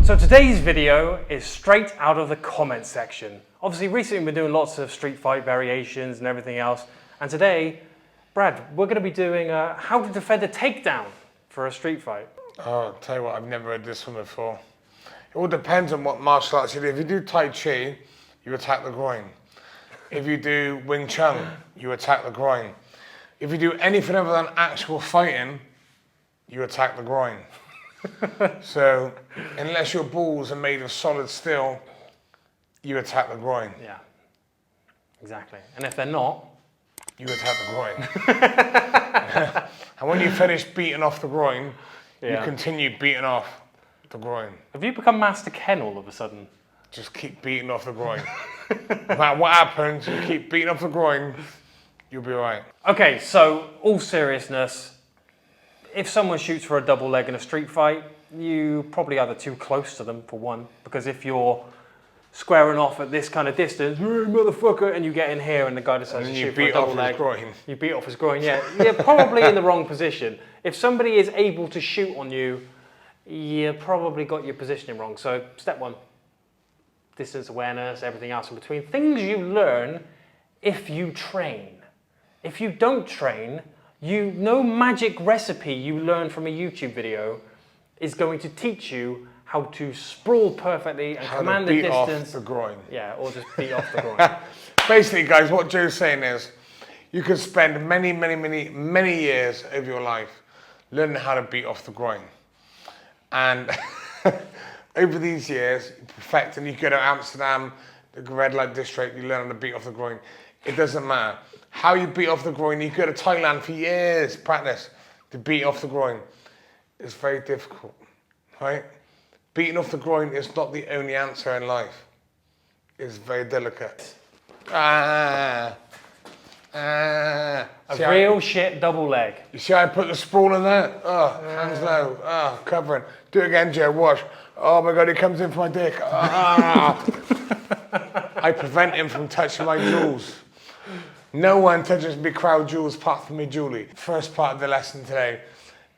So today's video is straight out of the comment section. Obviously recently we've been doing lots of street fight variations and everything else. And today, Brad, we're going to be doing how to defend a takedown for a street fight. Oh, I'll tell you what, I've never heard this one before. It all depends on what martial arts you do. If you do Tai Chi, you attack the groin. If you do Wing Chun, you attack the groin. If you do anything other than actual fighting, you attack the groin. So, unless your balls are made of solid steel, you attack the groin. Yeah, exactly. And if they're not, you attack the groin. And when you finish beating off the groin, you continue beating off the groin. Have you become Master Ken all of a sudden? Just keep beating off the groin. No matter what happens, you keep beating off the groin, you'll be all right. Okay, so all seriousness, if someone shoots for a double leg in a street fight, you probably either too close to them, for one, because if you're squaring off at this kind of distance, hey, motherfucker, and you get in here and the guy decides to shoot for a double leg, you beat off his groin, yeah, you're probably in the wrong position. If somebody is able to shoot on you, you probably got your positioning wrong. So step one, distance awareness, everything else in between. Things you learn if you train. If you don't train, no magic recipe you learn from a YouTube video is going to teach you how to sprawl perfectly and command the distance. Off the groin. Yeah, or just beat off the groin. Basically, guys, what Joe's saying is you could spend many years of your life learning how to beat off the groin. And over these years, you perfect, and you go to Amsterdam, the red light district, you learn how to beat off the groin. It doesn't matter. How you beat off the groin, you go to Thailand for years, practice to beat off the groin. It's very difficult, right? Beating off the groin is not the only answer in life. It's very delicate. A real shit double leg. You see how I put the sprawl in there? Oh, hands low, covering. Do it again, Joe, watch. Oh my God, he comes in for my dick. I prevent him from touching my jewels. No one touches big crowd jewels apart from me, Julie. First part of the lesson today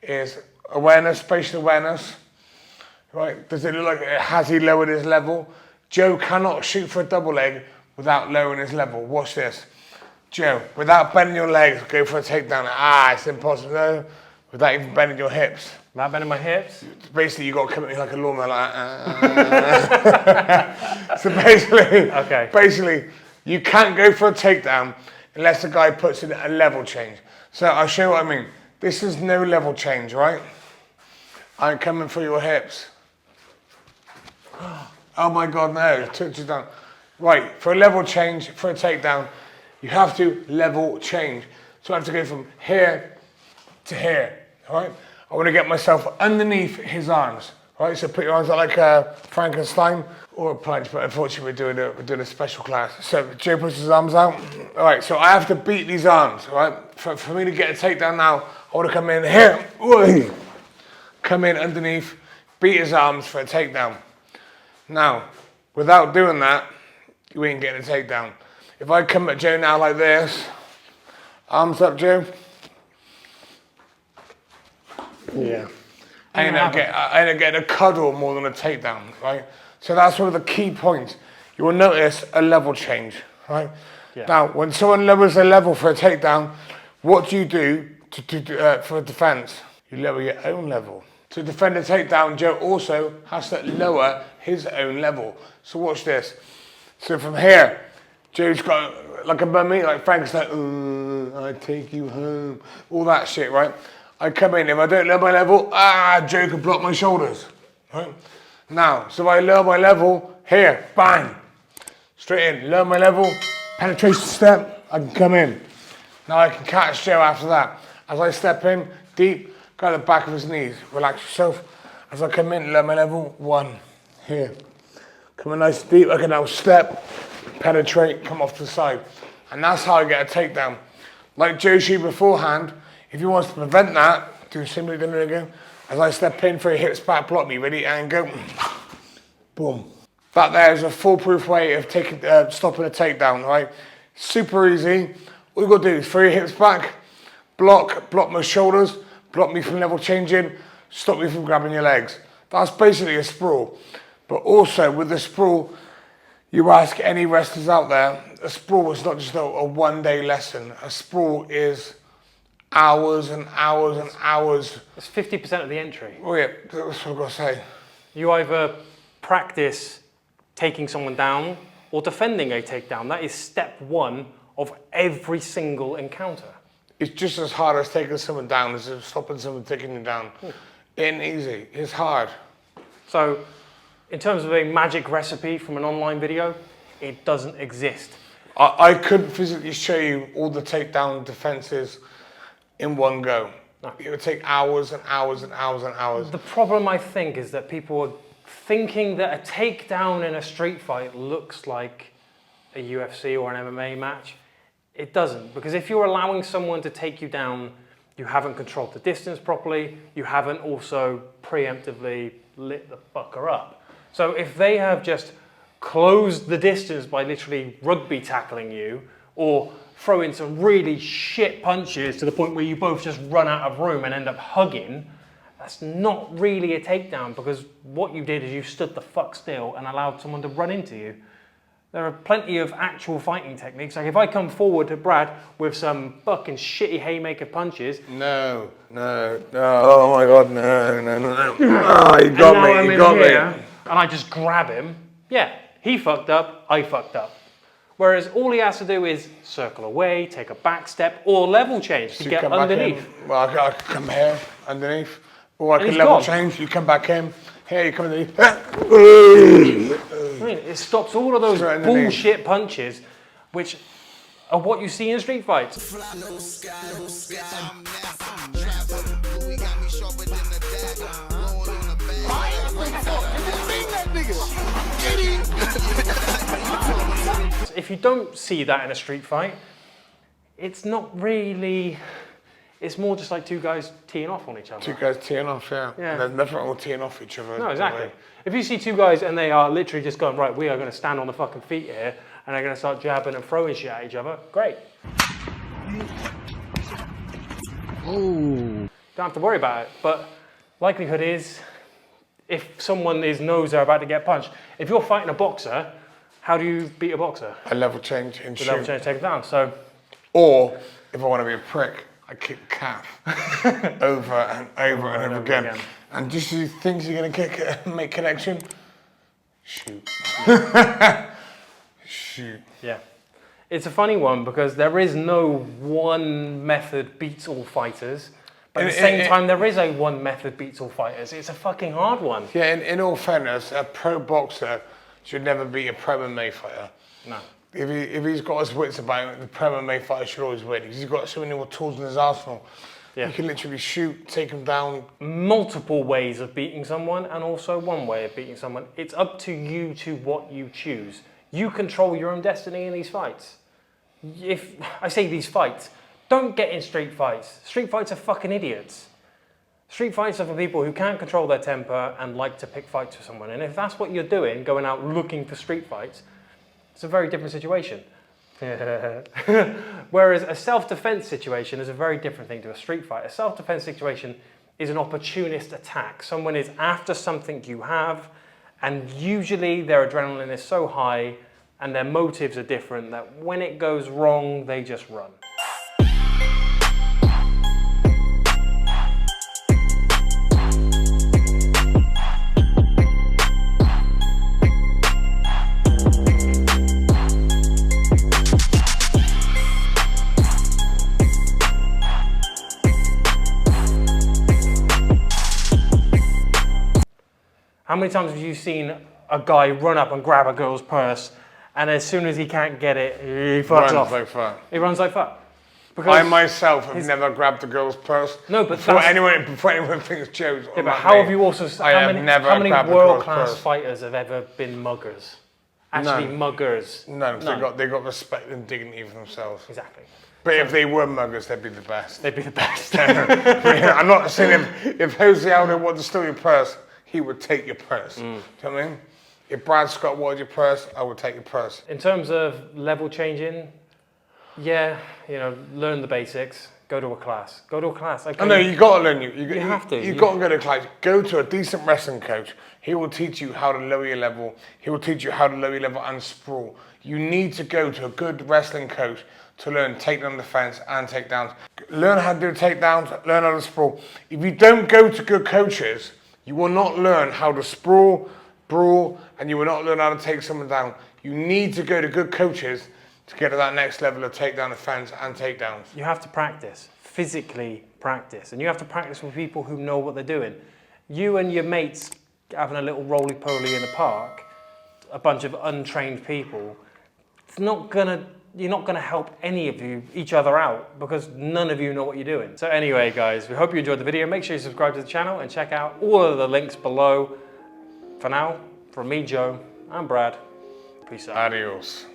is awareness, spatial awareness. Right? Does it look like has he lowered his level? Joe cannot shoot for a double leg without lowering his level. Watch this. Joe, without bending your legs, go for a takedown. It's impossible. No, without even bending your hips. Without bending my hips? Basically, you got to come at me like a lawnmower, like So basically, you can't go for a takedown unless the guy puts in a level change. So I'll show you what I mean. This is no level change, right? I'm coming for your hips. Oh my God, no, took you down. Right, for a level change, for a takedown, you have to level change. So I have to go from here to here, all right? I want to get myself underneath his arms, all right? So put your arms out like Frankenstein or a punch, but unfortunately we're doing a special class. So Joe puts his arms out. All right, so I have to beat these arms, all right? For me to get a takedown now, I want to come in here, come in underneath, beat his arms for a takedown. Now, without doing that, you ain't getting a takedown. If I come at Joe now like this, arms up, Joe. Yeah. I end up getting a cuddle more than a takedown, right? So that's one of the key points. You will notice a level change, right? Yeah. Now, when someone lowers their level for a takedown, what do you do for a defense? You lower your own level. To defend a takedown, Joe also has to lower his own level. So watch this. So from here, Joe's got like a mummy, like Frankenstein, I take you home, all that shit, right? I come in, if I don't lower my level, Joe can block my shoulders, right? Now, so if I lower my level, here, bang, straight in, lower my level, penetration step, I can come in. Now I can catch Joe after that. As I step in, deep, go at the back of his knees, relax yourself. As I come in, lower my level, one, here. Come in nice and deep, I can now step, penetrate, come off to the side. And that's how I get a takedown. Like Joe showed beforehand, if he wants to prevent that, do similar to again. As I step in for a hips back, block me, ready, and go. Boom. That there is a foolproof way of stopping a takedown, right? Super easy. All you've got to do is throw your hips back, block my shoulders, block me from level changing, stop me from grabbing your legs. That's basically a sprawl. But also with the sprawl, you ask any wrestlers out there, a sprawl is not just a one-day lesson. A sprawl is hours and hours and hours. It's 50% of the entry. Oh yeah, that's what I've got to say. You either practice taking someone down or defending a takedown. That is step one of every single encounter. It's just as hard as taking someone down as stopping someone taking you down. It ain't easy, it's hard. So, in terms of a magic recipe from an online video, it doesn't exist. I couldn't physically show you all the takedown defenses in one go. No. It would take hours and hours and hours and hours. The problem, I think, is that people are thinking that a takedown in a street fight looks like a UFC or an MMA match. It doesn't, because if you're allowing someone to take you down, you haven't controlled the distance properly, you haven't also preemptively lit the fucker up. So if they have just closed the distance by literally rugby tackling you, or throwing some really shit punches to the point where you both just run out of room and end up hugging, that's not really a takedown, because what you did is you stood the fuck still and allowed someone to run into you. There are plenty of actual fighting techniques. Like if I come forward to Brad with some fucking shitty haymaker punches. No. Oh my God, no. Oh, you got me. And I just grab him. Yeah, he fucked up, I fucked up. Whereas all he has to do is circle away, take a back step, or level change to get underneath. Well, I could come here, underneath. Or I could level change, you come back in. Here, you come underneath. I mean, it stops all of those bullshit punches, which are what you see in street fights. If you don't see that in a street fight, it's not really, it's more just like two guys teeing off on each other. Two guys teeing off, yeah. There's nothing wrong with teeing off each other. No, exactly. If you see two guys and they are literally just going, right, we are going to stand on the fucking feet here, and they're going to start jabbing and throwing shit at each other, great. Oh. Don't have to worry about it, but likelihood is, if someone knows they're about to get punched, if you're fighting a boxer, how do you beat a boxer? A level change and shoot. Level change, take it down. So, or if I want to be a prick, I kick calf over and over and over again. And just as you think you're going to kick it and make connection, shoot. Shoot. Yeah. It's a funny one because there is no one method beats all fighters. But at the same time, there is a one method beats all fighters. It's a fucking hard one. Yeah, in all fairness, a pro boxer should never be a pro MMA fighter. No. If he's got his wits about him, the pro MMA fighter should always win. Because he's got so many more tools in his arsenal. Yeah. You can literally shoot, take him down. Multiple ways of beating someone and also one way of beating someone. It's up to you to what you choose. You control your own destiny in these fights. If I say these fights, don't get in street fights. Street fights are fucking idiots. Street fights are for people who can't control their temper and like to pick fights with someone. And if that's what you're doing, going out looking for street fights, it's a very different situation. Whereas a self-defense situation is a very different thing to a street fight. A self-defense situation is an opportunist attack. Someone is after something you have, and usually their adrenaline is so high and their motives are different that when it goes wrong, they just run. How many times have you seen a guy run up and grab a girl's purse, and as soon as he can't get it, he fucks off? Like fuck. He runs like fuck. Because I myself have never grabbed a girl's purse. No, but before anyone thinks Joe's. Yeah, but how have you also? How many world-class fighters have ever been muggers? Actually, muggers. None. They got respect and dignity for themselves. Exactly. But if they were muggers, they'd be the best. They'd be the best. I'm not saying if Jose Aldo wanted to steal your purse, he would take your purse. Do you know what I mean? If Brad Scott wanted your purse, I would take your purse. In terms of level changing, yeah, learn the basics. Go to a class. Go to a class. Okay. I know, you got to learn. You have to. You've got to go to class. Go to a decent wrestling coach. He will teach you how to lower your level. He will teach you how to lower your level and sprawl. You need to go to a good wrestling coach to learn takedown defense and takedowns. Learn how to do takedowns, learn how to sprawl. If you don't go to good coaches, you will not learn how to sprawl, brawl, and you will not learn how to take someone down. You need to go to good coaches to get to that next level of takedown defense and takedowns. You have to practice, physically practice, and you have to practice with people who know what they're doing. You and your mates having a little roly-poly in the park, a bunch of untrained people, you're not gonna help any of you, each other out, because none of you know what you're doing. So anyway, guys, we hope you enjoyed the video. Make sure you subscribe to the channel and check out all of the links below. For now, from me, Joe, and Brad, peace out. Adios.